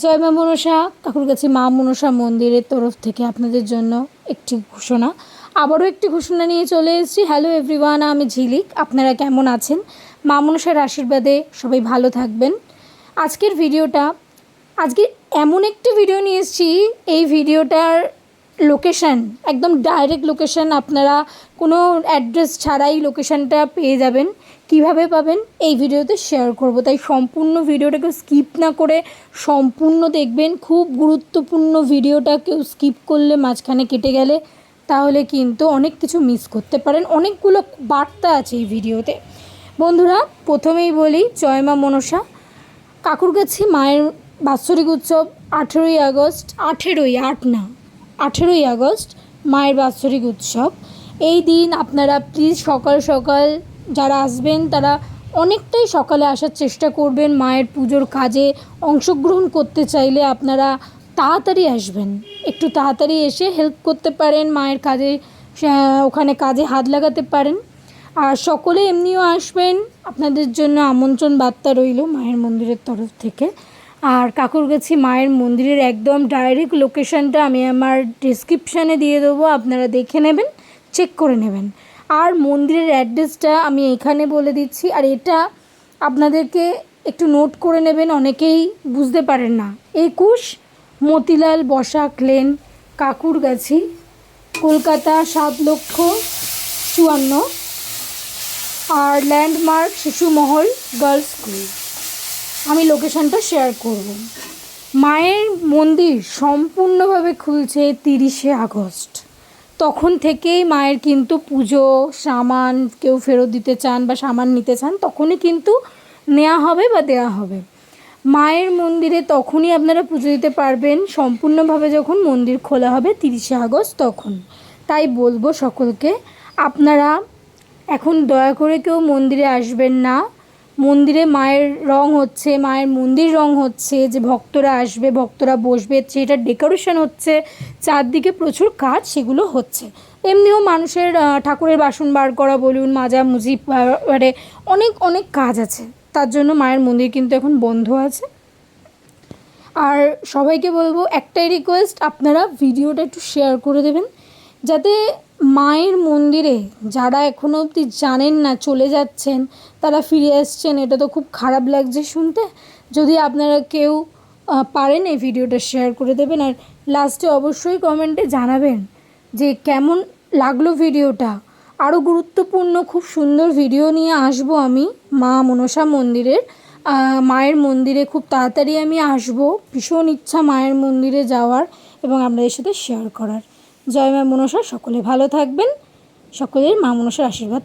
জয় মা মনসা। কাকুরগাছি মা মনসা মন্দিরের তরফ থেকে আপনাদের জন্য একটি ঘোষণা, আবারও একটি ঘোষণা নিয়ে চলে এসেছি। হ্যালো এভরিওয়ান, আমি ঝিলিক। আপনারা কেমন আছেন? মা মনসার আশীর্বাদে সবাই ভালো থাকবেন। আজকের ভিডিওটা আজকে এমন একটি ভিডিও নিয়ে এসেছি, এই ভিডিওটার লোকেশান একদম ডাইরেক্ট লোকেশান, আপনারা কোনো অ্যাড্রেস ছাড়াই লোকেশানটা পেয়ে যাবেন। কিভাবে পাবেন এই ভিডিওতে শেয়ার করব, তাই সম্পূর্ণ ভিডিওটাকে স্কিপ না করে সম্পূর্ণ দেখবেন। খুব গুরুত্বপূর্ণ ভিডিওটা, কেউ স্কিপ করলে মাঝখানে কেটে গেলে তাহলে কিন্তু অনেক কিছু মিস করতে পারেন। অনেকগুলো বার্তা আছে এই ভিডিওতে। বন্ধুরা, প্রথমেই বলি, জয় মা মনসা। কাকুরগাছি মায়ের বাৎসরিক উৎসব 18ই আগস্ট, 18ই আগস্ট মায়ের বাৎসরিক উৎসব। এই দিন আপনারা প্লিজ সকাল সকাল যারা আসবেন তারা অনেকটাই সকালে আসার চেষ্টা করবেন। মায়ের পুজোর কাজে অংশগ্রহণ করতে চাইলে আপনারা তাড়াতাড়ি আসবেন, একটু তাড়াতাড়ি এসে হেল্প করতে পারেন, মায়ের কাজে ওখানে কাজে হাত লাগাতে পারেন। আর সকলে এমনিও আসবেন, আপনাদের জন্য আমন্ত্রণ বার্তা রইল মায়ের মন্দিরের তরফ থেকে। আর কাকুরগাছি মায়ের মন্দিরের একদম ডাইরেক্ট লোকেশানটা আমি আমার ডেসক্রিপশানে দিয়ে দেবো, আপনারা দেখে নেবেন, চেক করে নেবেন। আর মন্দিরের অ্যাড্রেসটা আমি এখানে বলে দিচ্ছি, আর এটা আপনাদেরকে একটু নোট করে নেবেন, অনেকেই বুঝতে পারেন না। 21 মতিলাল বসাক লেন, কাকুরগাছি, কলকাতা 7,54,। আর ল্যান্ডমার্ক শিশুমহল গার্লস স্কুল। আমি লোকেশানটা শেয়ার করব। মায়ের মন্দির সম্পূর্ণভাবে খুলছে 30শে আগস্ট। তখন থেকেই মায়ের কিন্তু পুজো সামান কেউ ফেরত দিতে চান বা সামান নিতে চান, তখনই কিন্তু নেওয়া হবে বা দেওয়া হবে। মায়ের মন্দিরে তখনই আপনারা পুজো দিতে পারবেন সম্পূর্ণভাবে যখন মন্দির খোলা হবে 30শে আগস্ট তখন। তাই বলবো সকলকে, আপনারা এখন দয়া করে কেউ মন্দিরে আসবেন না। মন্দিরে মায়ের রং হচ্ছে, মায়ের মন্দির রং হচ্ছে, যে ভক্তরা আসবে, ভক্তরা বসবে, সেটা ডেকোরেশন হচ্ছে, চারদিকে প্রচুর কাজ সেগুলো হচ্ছে। এমনিও মানুষের ঠাকুরের বাসন বার করা বলুন, মাজামুজি, অনেক অনেক কাজ আছে, তার জন্য মায়ের মন্দির কিন্তু এখন বন্ধ আছে। আর সবাইকে বলবো একটাই রিকোয়েস্ট, আপনারা ভিডিওটা একটু শেয়ার করে দেবেন, যাতে মায়ের মন্দিরে যারা এখনও অবধি জানেন না, চলে যাচ্ছেন, তারা ফিরে আসছেন। এটা তো খুব খারাপ লাগছে শুনতে। যদি আপনারা কেউ পারেন এই ভিডিওটা শেয়ার করে দেবেন। আর লাস্টে অবশ্যই কমেন্টে জানাবেন যে কেমন লাগলো ভিডিওটা। আরও গুরুত্বপূর্ণ খুব সুন্দর ভিডিও নিয়ে আসবো আমি মা মনসা মন্দিরের। মায়ের মন্দিরে খুব তাড়াতাড়ি আমি আসবো, ভীষণ ইচ্ছা মায়ের মন্দিরে যাওয়ার এবং আপনাদের সাথে শেয়ার করার। জয় মা মনসা। সকলে ভালো থাকবেন, সকলের মা মনসার আশীর্বাদ।